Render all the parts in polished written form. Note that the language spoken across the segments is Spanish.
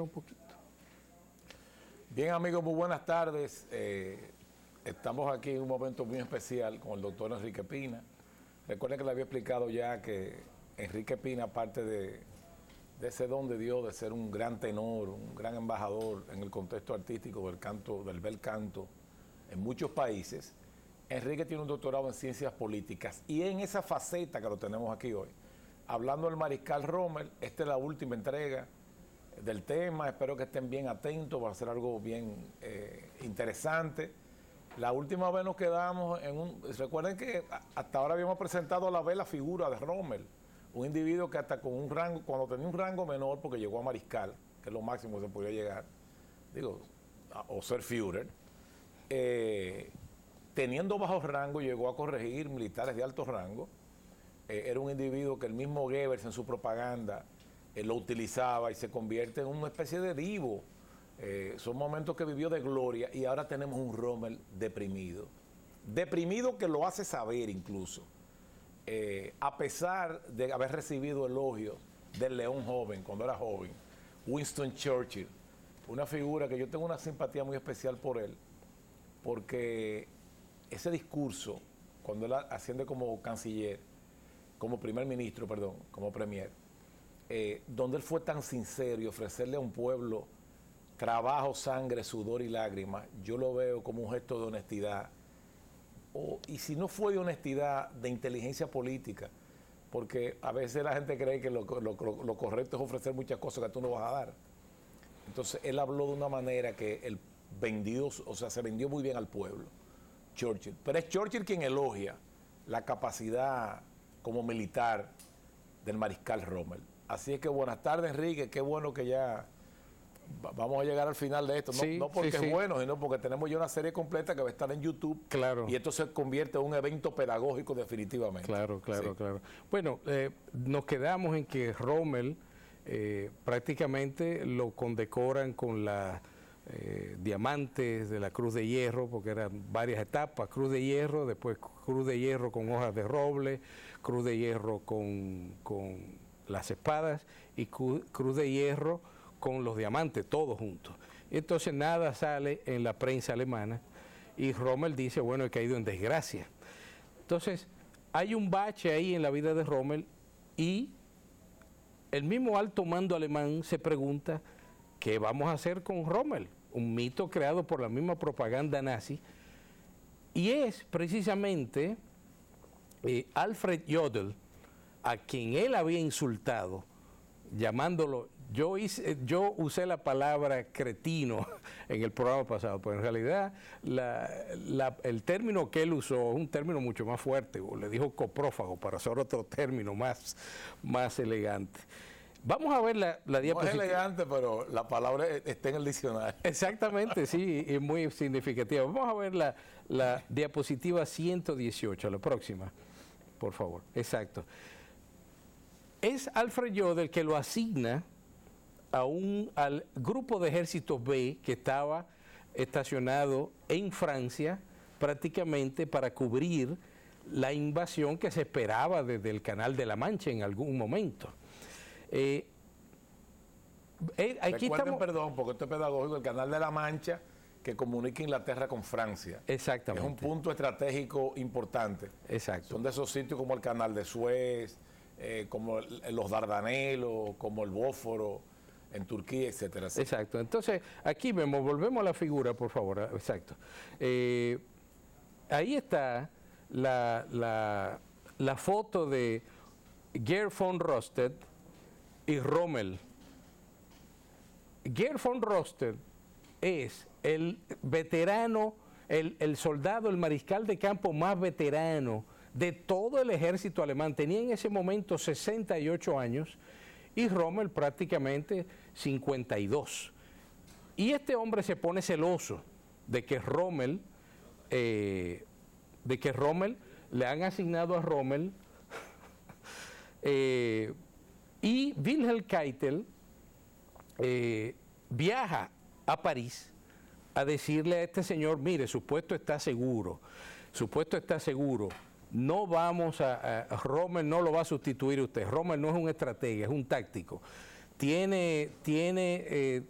Un poquito. Bien, amigos, muy buenas tardes. Estamos aquí en un momento muy especial con el doctor Enrique Pina. Recuerden que le había explicado ya que Enrique Pina, aparte de ese don de Dios, de ser un gran tenor, un gran embajador en el contexto artístico del canto, del bel canto, en muchos países, Enrique tiene un doctorado en ciencias políticas. Y en esa faceta que lo tenemos aquí hoy, hablando del Mariscal Rommel, esta es la última entrega del tema, espero que estén bien atentos, va a ser algo bien interesante. La última vez nos quedamos recuerden que hasta ahora habíamos presentado a la vez la figura de Rommel, un individuo que hasta con un rango, cuando tenía un rango menor, porque llegó a mariscal, que es lo máximo que se podía llegar, o ser Führer, teniendo bajo rango llegó a corregir militares de alto rango. Era un individuo que el mismo Goebbels en su propaganda lo utilizaba y se convierte en una especie de divo. Son momentos que vivió de gloria y ahora tenemos un Rommel deprimido. Deprimido que lo hace saber incluso. A pesar de haber recibido elogios del león joven, cuando era joven, Winston Churchill, una figura que yo tengo una simpatía muy especial por él, porque ese discurso, cuando él asciende como canciller, como primer ministro, perdón, como premier, donde él fue tan sincero y ofrecerle a un pueblo trabajo, sangre, sudor y lágrimas, yo lo veo como un gesto de honestidad, y si no fue de honestidad, de inteligencia política, porque a veces la gente cree que lo correcto es ofrecer muchas cosas que tú no vas a dar. Entonces él habló de una manera que él vendió, o sea, se vendió muy bien al pueblo, Churchill. Pero es Churchill quien elogia la capacidad como militar del Mariscal Rommel. Así es que buenas tardes, Enrique, qué bueno que ya vamos a llegar al final de esto, no porque es bueno, sino porque tenemos ya una serie completa que va a estar en YouTube. Claro. Y esto se convierte en un evento pedagógico definitivamente. Claro. Bueno, nos quedamos en que Rommel prácticamente lo condecoran con la diamantes de la Cruz de Hierro, porque eran varias etapas: Cruz de Hierro, después Cruz de Hierro con hojas de roble, Cruz de Hierro con las espadas y Cruz de Hierro con los diamantes, todos juntos. Entonces nada sale en la prensa alemana y Rommel dice, bueno, he caído en desgracia. Entonces hay un bache ahí en la vida de Rommel y el mismo alto mando alemán se pregunta, ¿qué vamos a hacer con Rommel? Un mito creado por la misma propaganda nazi, y es precisamente Alfred Jodl, a quien él había insultado, llamándolo, yo usé la palabra cretino en el programa pasado, pero en realidad el término que él usó es un término mucho más fuerte, le dijo coprófago para usar otro término más elegante. Vamos a ver la diapositiva. No es elegante, pero la palabra está en el diccionario. Exactamente, sí, es muy significativa. Vamos a ver la diapositiva 118, la próxima, por favor. Exacto. Es Alfred Jodl que lo asigna al grupo de ejércitos B que estaba estacionado en Francia prácticamente para cubrir la invasión que se esperaba desde el Canal de la Mancha en algún momento. Aquí estamos, perdón, porque esto es pedagógico, el Canal de la Mancha que comunica Inglaterra con Francia. Exactamente. Es un punto estratégico importante. Exacto. Son de esos sitios como el Canal de Suez, como los Dardanelos, como el Bósforo en Turquía, etcétera. Exacto. Entonces, aquí volvemos a la figura, por favor. Exacto. Ahí está la foto de Gerd von Rosted y Rommel. Gerd von Rosted es el veterano, el soldado, el mariscal de campo más veterano de todo el ejército alemán. Tenía en ese momento 68 años y Rommel prácticamente 52. Y este hombre se pone celoso de que Rommel le han asignado a Rommel y Wilhelm Keitel viaja a París a decirle a este señor, mire, su puesto está seguro, no vamos Rommel no lo va a sustituir usted, Rommel no es un estratega, es un táctico, tiene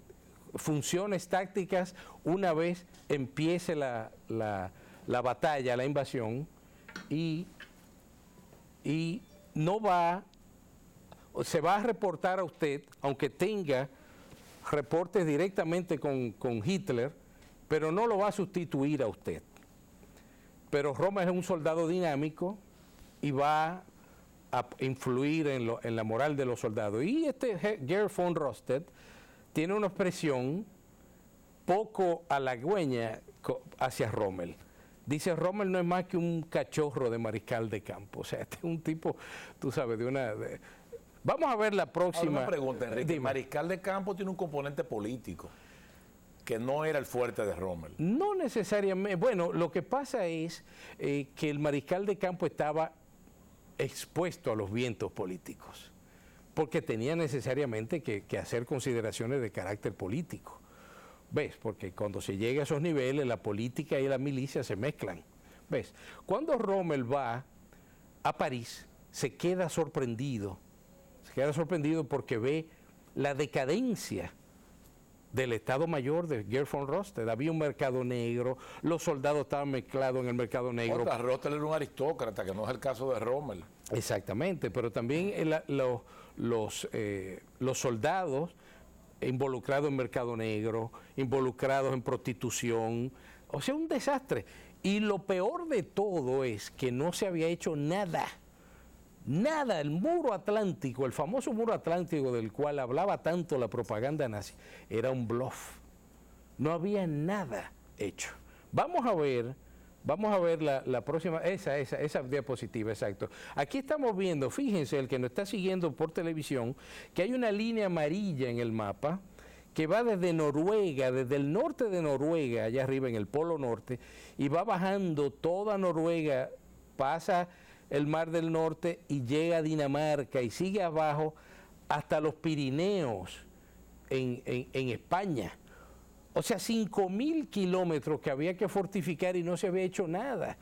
funciones tácticas una vez empiece la batalla, la invasión, y no se va a reportar a usted, aunque tenga reportes directamente con Hitler, pero no lo va a sustituir a usted. Pero Rommel es un soldado dinámico y va a influir en la moral de los soldados. Y Gerd von Rundstedt tiene una expresión poco halagüeña hacia Rommel. Dice, Rommel no es más que un cachorro de mariscal de campo. O sea, este es un tipo, tú sabes, vamos a ver la próxima. Ahora una pregunta, Enrique. Mariscal de campo tiene un componente político que no era el fuerte de Rommel. No necesariamente. Bueno, lo que pasa es que el mariscal de campo estaba expuesto a los vientos políticos, porque tenía necesariamente que hacer consideraciones de carácter político. ¿Ves? Porque cuando se llega a esos niveles, la política y la milicia se mezclan. ¿Ves? Cuando Rommel va a París, se queda sorprendido porque ve la decadencia del Estado Mayor de Gerd von Rundstedt. Había un mercado negro, los soldados estaban mezclados en el mercado negro. Rundstedt era un aristócrata, que no es el caso de Rommel. Exactamente, pero también los soldados involucrados en mercado negro, involucrados en prostitución, o sea, un desastre. Y lo peor de todo es que no se había hecho nada. Nada, el muro atlántico, el famoso muro atlántico del cual hablaba tanto la propaganda nazi, era un bluff. No había nada hecho. Vamos a ver la próxima, esa diapositiva, exacto. Aquí estamos viendo, fíjense, el que nos está siguiendo por televisión, que hay una línea amarilla en el mapa que va desde Noruega, desde el norte de Noruega, allá arriba en el Polo Norte, y va bajando toda Noruega, pasa el Mar del Norte y llega a Dinamarca y sigue abajo hasta los Pirineos en España. O sea, 5.000 kilómetros que había que fortificar y no se había hecho nada.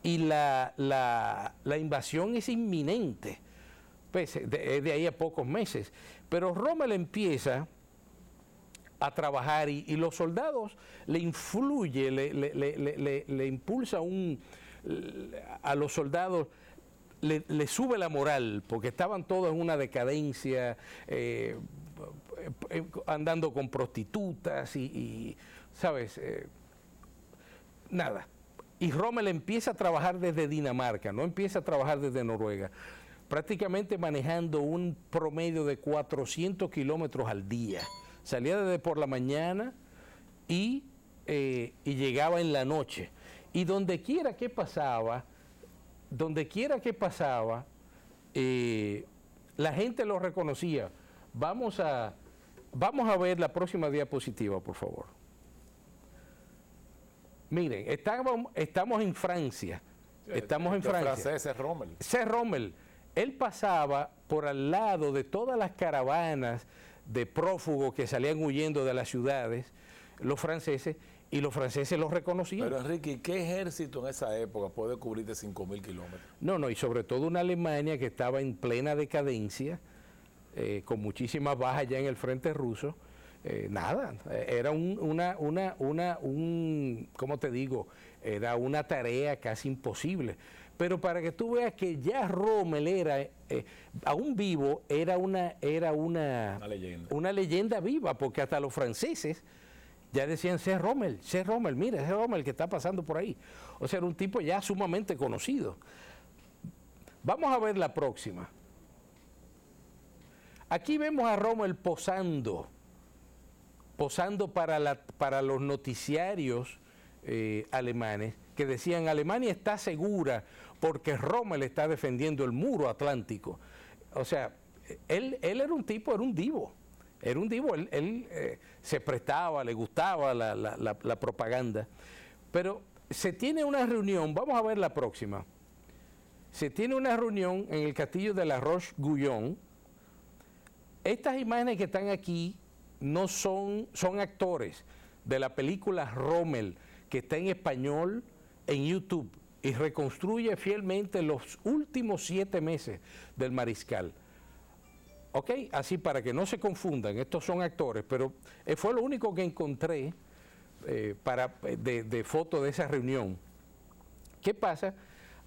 Y la invasión es inminente, pues, de ahí a pocos meses. Pero Rommel empieza a trabajar y los soldados le influye, le impulsa a los soldados, le sube la moral, porque estaban todos en una decadencia, andando con prostitutas y ¿sabes? Nada. Y Rommel empieza a trabajar desde Dinamarca, no empieza a trabajar desde Noruega, prácticamente manejando un promedio de 400 kilómetros al día. Salía desde por la mañana y llegaba en la noche. Y donde quiera que pasaba, la gente lo reconocía. Vamos a ver la próxima diapositiva, por favor. Miren, estamos en Francia. Estamos en Francia. El francés es Rommel. Es Rommel. Él pasaba por al lado de todas las caravanas de prófugos que salían huyendo de las ciudades, los franceses, y los franceses los reconocían. Pero Enrique, ¿qué ejército en esa época puede cubrir de 5.000 kilómetros? No, y sobre todo una Alemania que estaba en plena decadencia, con muchísimas bajas ya en el frente ruso. Nada, era ¿cómo te digo? Era una tarea casi imposible. Pero para que tú veas que ya Rommel era, aún vivo, era una leyenda viva, porque hasta los franceses ya decían, sé Rommel, mira, ese Rommel que está pasando por ahí. O sea, era un tipo ya sumamente conocido. Vamos a ver la próxima. Aquí vemos a Rommel posando para los noticiarios alemanes, que decían, Alemania está segura porque Rommel está defendiendo el muro atlántico. O sea, él era un divo. Era un divo, él se prestaba, le gustaba la propaganda. Pero se tiene una reunión, vamos a ver la próxima. Se tiene una reunión en el castillo de la Roche-Guyon. Estas imágenes que están aquí no son actores de la película Rommel, que está en español en YouTube y reconstruye fielmente los últimos 7 meses del mariscal. ¿Ok? Así para que no se confundan, estos son actores, pero fue lo único que encontré de foto de esa reunión. ¿Qué pasa?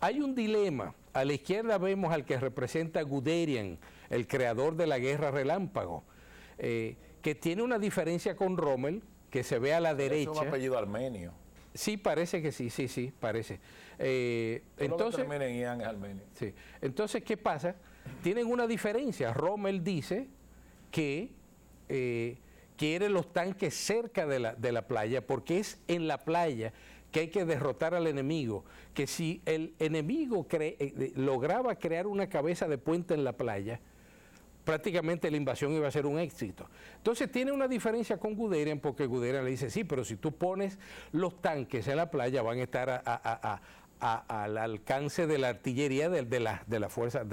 Hay un dilema. A la izquierda vemos al que representa a Guderian, el creador de la guerra relámpago, que tiene una diferencia con Rommel, que se ve a la derecha. Es un apellido armenio. Sí, parece que sí, sí, parece. Entonces, es armenio. Sí. Entonces, ¿qué pasa? Tienen una diferencia. Rommel dice que quiere los tanques cerca de la playa, porque es en la playa que hay que derrotar al enemigo, que si el enemigo lograba crear una cabeza de puente en la playa, prácticamente la invasión iba a ser un éxito. Entonces tiene una diferencia con Guderian, porque Guderian le dice, sí, pero si tú pones los tanques en la playa van a estar al alcance de la artillería de las fuerzas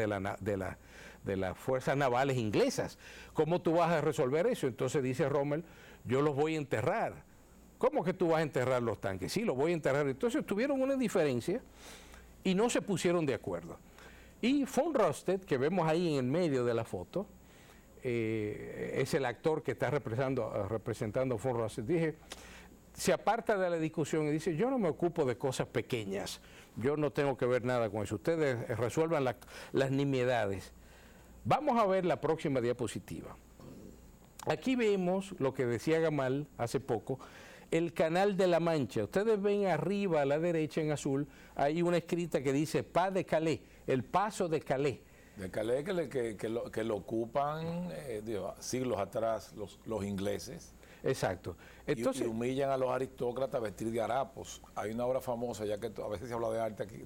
navales inglesas. ¿Cómo tú vas a resolver eso? Entonces dice Rommel, yo los voy a enterrar. ¿Cómo que tú vas a enterrar los tanques? Sí, los voy a enterrar. Entonces tuvieron una diferencia y no se pusieron de acuerdo. Y von Rundstedt, que vemos ahí en el medio de la foto, es el actor que está representando a von Rundstedt, se aparta de la discusión y dice, yo no me ocupo de cosas pequeñas, yo no tengo que ver nada con eso, ustedes resuelvan las nimiedades. Vamos a ver la próxima diapositiva. Aquí vemos lo que decía Gamal hace poco, el Canal de la Mancha. Ustedes ven arriba a la derecha en azul, hay una escrita que dice Pas de Calais, el paso de Calais. De Calais que lo ocupan siglos atrás los ingleses. Exacto. Entonces, y humillan a los aristócratas vestidos de harapos. Hay una obra famosa, ya que a veces se habla de arte aquí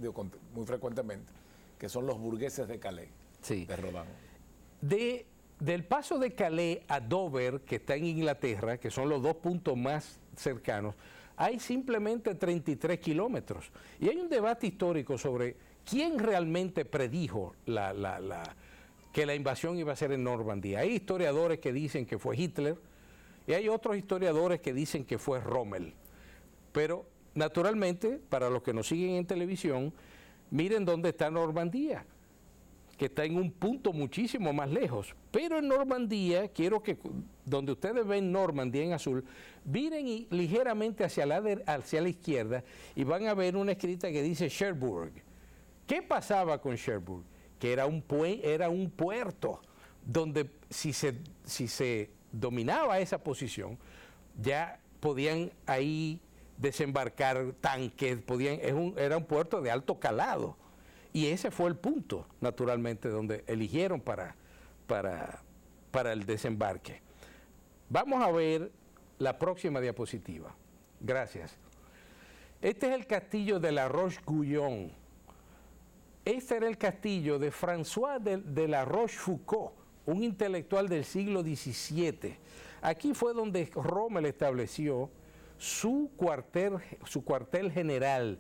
muy frecuentemente, que son los burgueses de Calais, sí, de Rodin. Del paso de Calais a Dover, que está en Inglaterra, que son los dos puntos más cercanos, hay simplemente 33 kilómetros. Y hay un debate histórico sobre quién realmente predijo que la invasión iba a ser en Normandía. Hay historiadores que dicen que fue Hitler y hay otros historiadores que dicen que fue Rommel. Pero, naturalmente, para los que nos siguen en televisión, miren dónde está Normandía, que está en un punto muchísimo más lejos. Pero en Normandía, quiero que, donde ustedes ven Normandía en azul, miren ligeramente hacia la izquierda y van a ver una escrita que dice Cherbourg. ¿Qué pasaba con Cherbourg? Que era un puerto donde si se dominaba esa posición, ya podían ahí desembarcar tanques, era un puerto de alto calado. Y ese fue el punto, naturalmente, donde eligieron para el desembarque. Vamos a ver la próxima diapositiva. Gracias. Este es el castillo de La Roche-Guyon. Este era el castillo de François de La Rochefoucauld, un intelectual del siglo XVII. Aquí fue donde Rommel estableció su cuartel general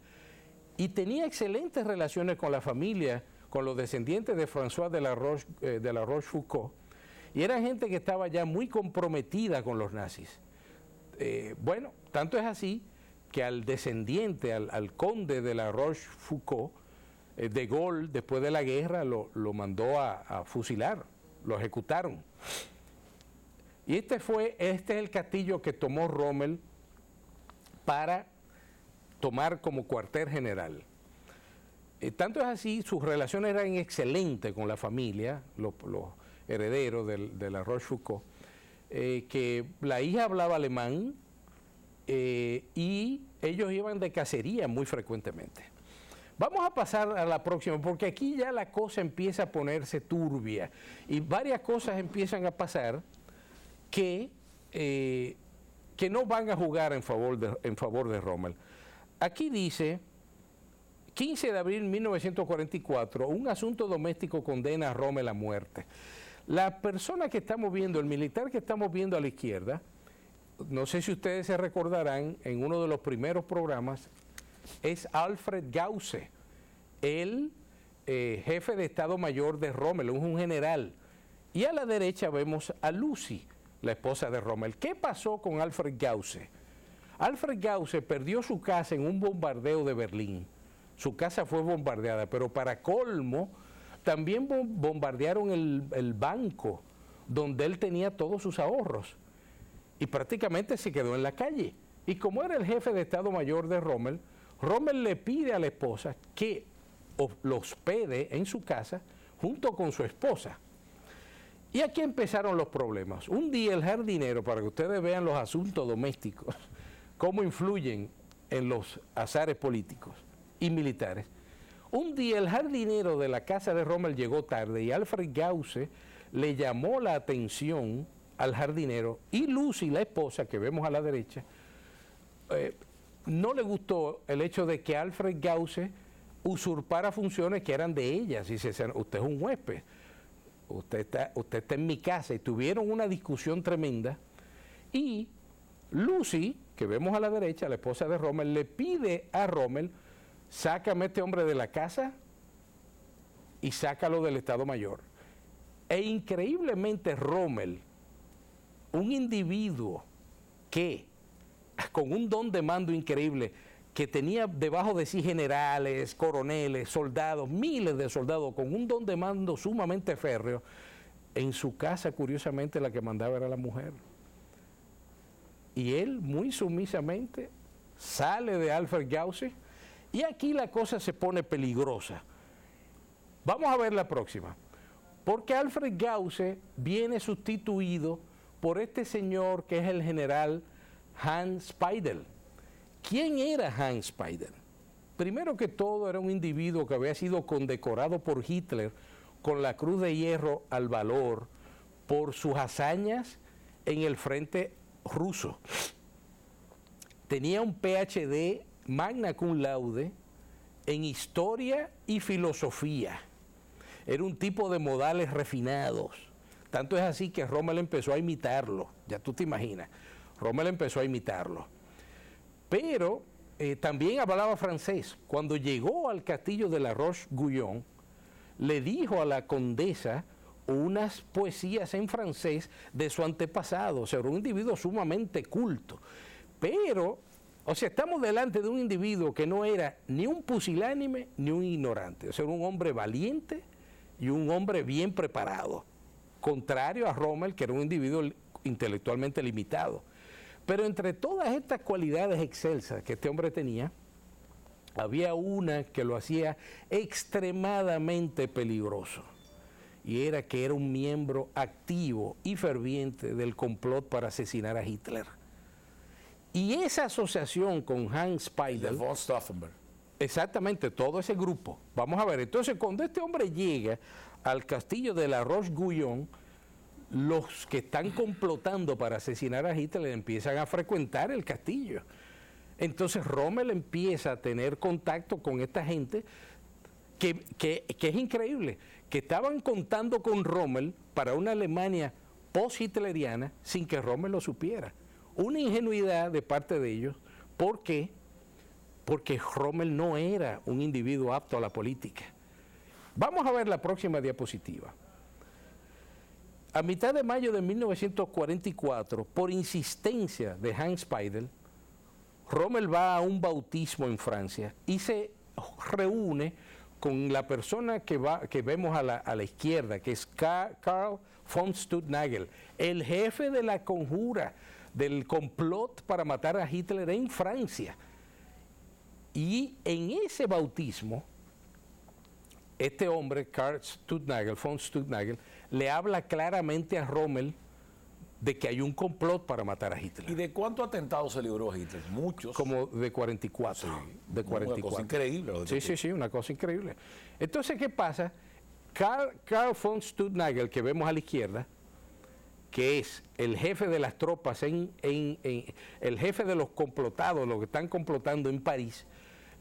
y tenía excelentes relaciones con la familia, con los descendientes de François de la Rochefoucauld, y era gente que estaba ya muy comprometida con los nazis. Bueno, tanto es así que al descendiente, al conde de la Rochefoucauld, de Gaulle, después de la guerra, lo mandó a fusilar, lo ejecutaron. Y este es el castillo que tomó Rommel para tomar como cuartel general. Tanto es así, sus relaciones eran excelentes con la familia, los herederos de la Rochefoucauld, que la hija hablaba alemán y ellos iban de cacería muy frecuentemente. Vamos a pasar a la próxima, porque aquí ya la cosa empieza a ponerse turbia y varias cosas empiezan a pasar que no van a jugar en favor de Rommel. Aquí dice, 15 de abril de 1944, un asunto doméstico condena a Rommel a muerte. La persona que estamos viendo, el militar que estamos viendo a la izquierda, no sé si ustedes se recordarán, en uno de los primeros programas, es Alfred Gause, el jefe de Estado Mayor de Rommel, un general. Y a la derecha vemos a Lucy, la esposa de Rommel. ¿Qué pasó con Alfred Gause? Alfred Gause perdió su casa en un bombardeo de Berlín. Su casa fue bombardeada, pero para colmo, también bombardearon el banco donde él tenía todos sus ahorros y prácticamente se quedó en la calle. Y como era el jefe de Estado Mayor de Rommel, Rommel le pide a la esposa que lo hospede en su casa junto con su esposa. Y aquí empezaron los problemas. Un día el jardinero, para que ustedes vean los asuntos domésticos, cómo influyen en los azares políticos y militares. Un día el jardinero de la casa de Rommel llegó tarde y Alfred Gause le llamó la atención al jardinero, y Lucy, la esposa que vemos a la derecha, no le gustó el hecho de que Alfred Gause usurpara funciones que eran de ellas. Y dice, usted es un huésped, usted está en mi casa, y tuvieron una discusión tremenda. Y Lucy, que vemos a la derecha, la esposa de Rommel, le pide a Rommel, sácame a este hombre de la casa y sácalo del Estado Mayor. E increíblemente Rommel, un individuo que, con un don de mando increíble, que tenía debajo de sí generales, coroneles, soldados, miles de soldados, con un don de mando sumamente férreo, en su casa, curiosamente, la que mandaba era la mujer. Y él, muy sumisamente, sale de Alfred Gause, y aquí la cosa se pone peligrosa. Vamos a ver la próxima. Porque Alfred Gause viene sustituido por este señor que es el general Hans Speidel. ¿Quién era Hans Speidel? Primero que todo, era un individuo que había sido condecorado por Hitler con la Cruz de Hierro al Valor por sus hazañas en el frente ruso. Tenía un PhD magna cum laude en historia y filosofía. Era un tipo de modales refinados. Tanto es así que Rommel empezó a imitarlo. Ya tú te imaginas. Rommel empezó a imitarlo. Pero también hablaba francés. Cuando llegó al castillo de la Roche-Guyon, le dijo a la condesa unas poesías en francés de su antepasado. O sea, era un individuo sumamente culto. Pero, o sea, estamos delante de un individuo que no era ni un pusilánime ni un ignorante. O sea, era un hombre valiente y un hombre bien preparado. Contrario a Rommel, que era un individuo intelectualmente limitado. Pero entre todas estas cualidades excelsas que este hombre tenía, había una que lo hacía extremadamente peligroso. Y era que era un miembro activo y ferviente del complot para asesinar a Hitler. Y esa asociación con Hans Speidel, von Stauffenberg, exactamente, todo ese grupo. Vamos a ver, entonces cuando este hombre llega al castillo de la Roche-Guyon, los que están complotando para asesinar a Hitler empiezan a frecuentar el castillo. Entonces Rommel empieza a tener contacto con esta gente que es increíble, que estaban contando con Rommel para una Alemania post-hitleriana sin que Rommel lo supiera. Una ingenuidad de parte de ellos. ¿Por qué? Porque Rommel no era un individuo apto a la política. Vamos a ver la próxima diapositiva. A mitad de mayo de 1944, por insistencia de Hans Speidel, Rommel va a un bautismo en Francia y se reúne con la persona que vemos a la izquierda, que es Karl von Stuttnagel, el jefe de la conjura, del complot para matar a Hitler en Francia. Y en ese bautismo, este hombre, Karl Stuttnagel, von Stuttnagel, le habla claramente a Rommel de que hay un complot para matar a Hitler. ¿Y de cuántos atentados se libró Hitler? Muchos. Como de 44. Sí, de 44. Una cosa increíble. Sí, una cosa increíble. Entonces, ¿qué pasa? Karl von Stuttnagel, que vemos a la izquierda, que es el jefe de las tropas, el jefe de los complotados, los que están complotando en París,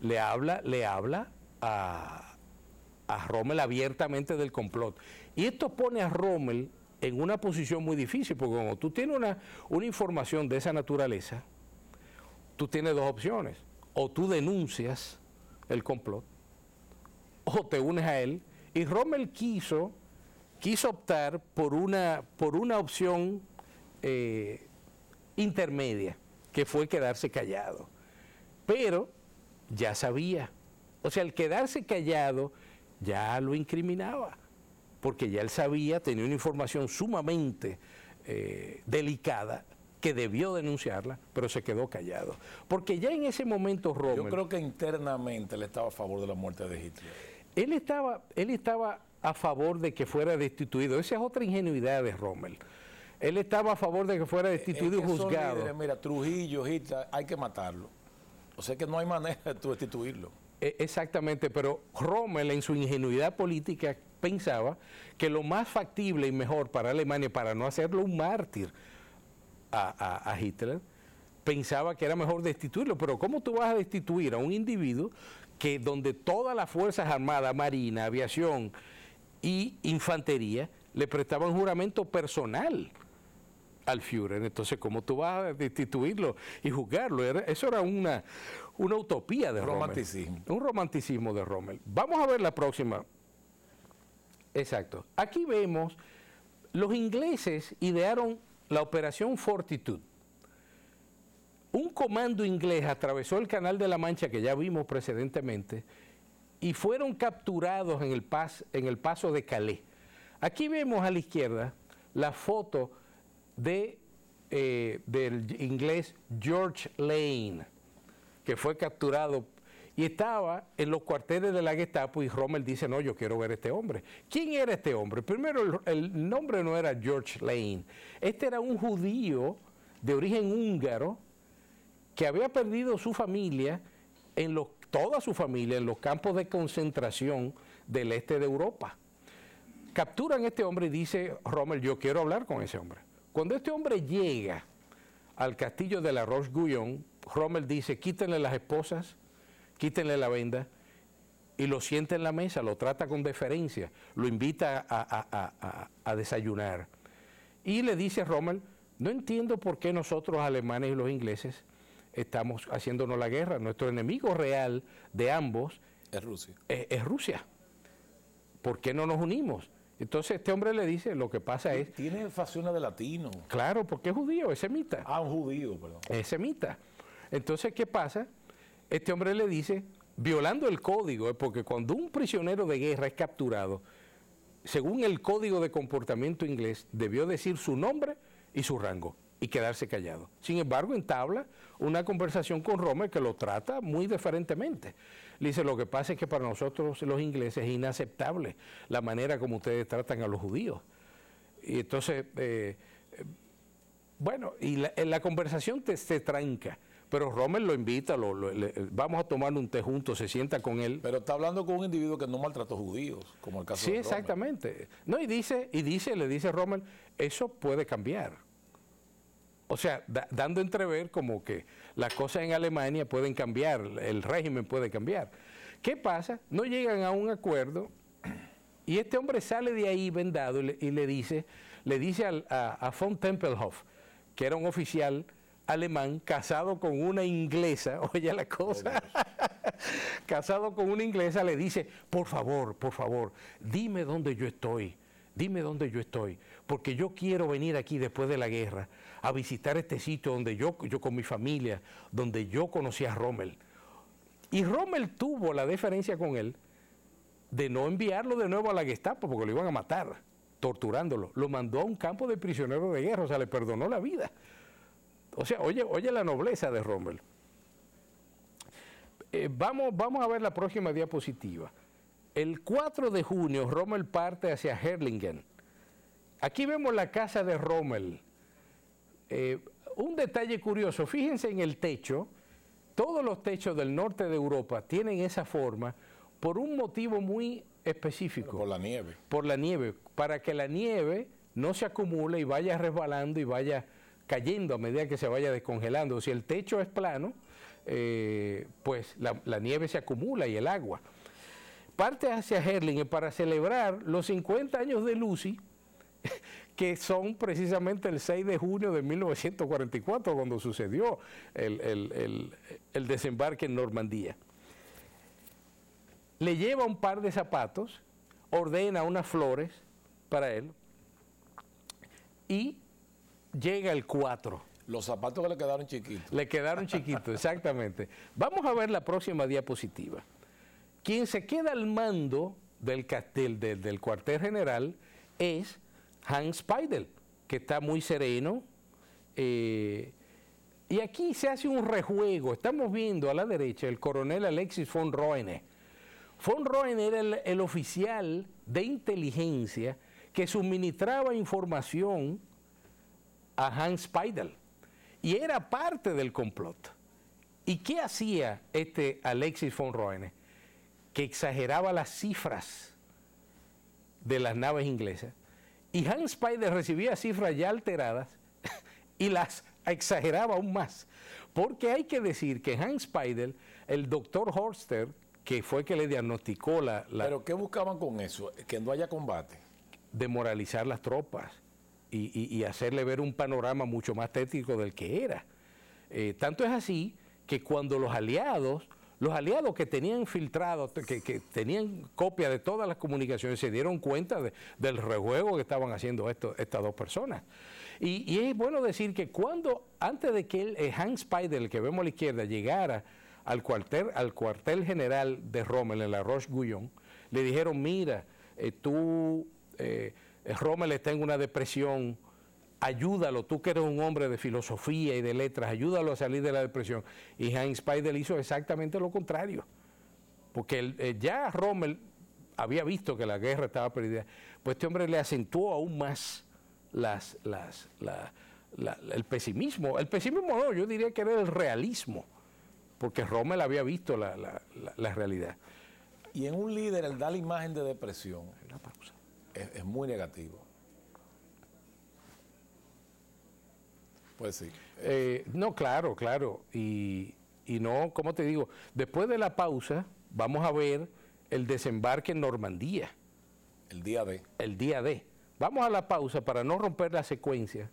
le habla a Rommel abiertamente del complot. Y esto pone a Rommel en una posición muy difícil, porque cuando tú tienes una información de esa naturaleza, tú tienes dos opciones. O tú denuncias el complot, o te unes a él. Y Rommel quiso optar por una opción intermedia, que fue quedarse callado. Pero ya sabía. O sea, el quedarse callado ya lo incriminaba. porque ya él sabía, tenía una información sumamente delicada, que debió denunciarla, pero se quedó callado. Porque ya en ese momento Rommel... Yo creo que internamente él estaba a favor de la muerte de Hitler. Él estaba a favor de que fuera destituido. Esa es otra ingenuidad de Rommel. Él estaba a favor de que fuera destituido y juzgado. Líderes, mira, Trujillo, Hitler, hay que matarlo. O sea que no hay manera de tú destituirlo. Exactamente, pero Rommel en su ingenuidad política pensaba que lo más factible y mejor para Alemania, para no hacerlo un mártir a Hitler, pensaba que era mejor destituirlo. Pero ¿cómo tú vas a destituir a un individuo que donde todas las Fuerzas Armadas, Marina, Aviación y Infantería le prestaban juramento personal al Führer? Entonces, ¿cómo tú vas a destituirlo y juzgarlo? Eso era una utopía de Rommel. Romanticismo. Un romanticismo de Rommel. Vamos a ver la próxima. Exacto. Aquí vemos, los ingleses idearon la Operación Fortitude. Un comando inglés atravesó el Canal de la Mancha, que ya vimos precedentemente, y fueron capturados en el paso de Calais. Aquí vemos a la izquierda la foto del inglés George Lane, que fue capturado y estaba en los cuarteles de la Gestapo, y Rommel dice, no, yo quiero ver a este hombre. ¿Quién era este hombre? Primero, el nombre no era George Lane. Este era un judío de origen húngaro que había perdido su familia, toda su familia, en los campos de concentración del este de Europa. Capturan a este hombre y dice Rommel, yo quiero hablar con ese hombre. Cuando este hombre llega al castillo de la Roche-Guyon, Rommel dice, quítenle las esposas, quítenle la venda, y lo sienta en la mesa, lo trata con deferencia, lo invita a desayunar. Y le dice a Rommel, no entiendo por qué nosotros, alemanes y los ingleses, estamos haciéndonos la guerra. Nuestro enemigo real de ambos es Rusia. Es Rusia. ¿Por qué no nos unimos? Entonces este hombre le dice, lo que pasa es... Tiene facciones de latino. Claro, porque es judío, es semita. Ah, un judío, perdón. Es semita. Entonces, ¿qué pasa? Este hombre le dice, violando el código, porque cuando un prisionero de guerra es capturado, según el código de comportamiento inglés, debió decir su nombre y su rango y quedarse callado. Sin embargo, entabla una conversación con Rommel que lo trata muy diferentemente. Le dice, lo que pasa es que para nosotros los ingleses es inaceptable la manera como ustedes tratan a los judíos. Y entonces, bueno, y la conversación se tranca. Pero Rommel lo invita, vamos a tomar un té juntos, se sienta con él. Pero está hablando con un individuo que no maltrató judíos, como el caso de Rommel. Sí, exactamente. No, le dice Rommel, eso puede cambiar. O sea, dando a entrever como que las cosas en Alemania pueden cambiar, el régimen puede cambiar. ¿Qué pasa? No llegan a un acuerdo y este hombre sale de ahí vendado y le dice a von Tempelhof, que era un oficial alemán casado con una inglesa, oye la cosa, casado con una inglesa, le dice, por favor, dime dónde yo estoy, porque yo quiero venir aquí después de la guerra a visitar este sitio donde yo con mi familia, donde yo conocí a Rommel. Y Rommel tuvo la deferencia con él de no enviarlo de nuevo a la Gestapo, porque lo iban a matar, torturándolo. Lo mandó a un campo de prisioneros de guerra, o sea, le perdonó la vida. O sea, oye la nobleza de Rommel. Vamos a ver la próxima diapositiva. El 4 de junio, Rommel parte hacia Herlingen. Aquí vemos la casa de Rommel. Un detalle curioso, fíjense en el techo. Todos los techos del norte de Europa tienen esa forma por un motivo muy específico. Por la nieve. Por la nieve, para que la nieve no se acumule y vaya resbalando y vaya cayendo a medida que se vaya descongelando. Si el techo es plano, pues la nieve se acumula y el agua. Parte hacia Herlingen para celebrar los 50 años de Lucy, que son precisamente el 6 de junio de 1944, cuando sucedió el desembarque en Normandía. Le lleva un par de zapatos, ordena unas flores para él y llega el 4. Los zapatos que le quedaron chiquitos. Le quedaron chiquitos, exactamente. Vamos a ver la próxima diapositiva. Quien se queda al mando del cuartel general es Hans Speidel, que está muy sereno. Y aquí se hace un rejuego. Estamos viendo a la derecha el coronel Alexis von Roene. Von Roene era el oficial de inteligencia que suministraba información a Hans Speidel y era parte del complot. ¿Y qué hacía este Alexis von Roene? Que exageraba las cifras de las naves inglesas, y Hans Speidel recibía cifras ya alteradas y las exageraba aún más, porque hay que decir que Hans Speidel, el doctor Horster, que fue que le diagnosticó ¿Pero qué buscaban con eso? Que no haya combate. Demoralizar las tropas y hacerle ver un panorama mucho más tétrico del que era. Tanto es así que cuando los aliados que tenían filtrado, que tenían copia de todas las comunicaciones, se dieron cuenta del rejuego que estaban haciendo estas dos personas. Y es bueno decir que antes de que Hans Speidel, el que vemos a la izquierda, llegara al cuartel general de Rommel en la Roche-Guyon, le dijeron, mira, Rommel está en una depresión, ayúdalo, tú que eres un hombre de filosofía y de letras, ayúdalo a salir de la depresión. Y Hans Speidel hizo exactamente lo contrario, porque ya Rommel había visto que la guerra estaba perdida, pues este hombre le acentuó aún más el pesimismo. El pesimismo no, yo diría que era el realismo, porque Rommel había visto la realidad. Y en un líder el dar la imagen de depresión es muy negativo. Pues sí. No, claro. Y no, como te digo, después de la pausa vamos a ver el desembarque en Normandía. El día D. El día D. Vamos a la pausa para no romper la secuencia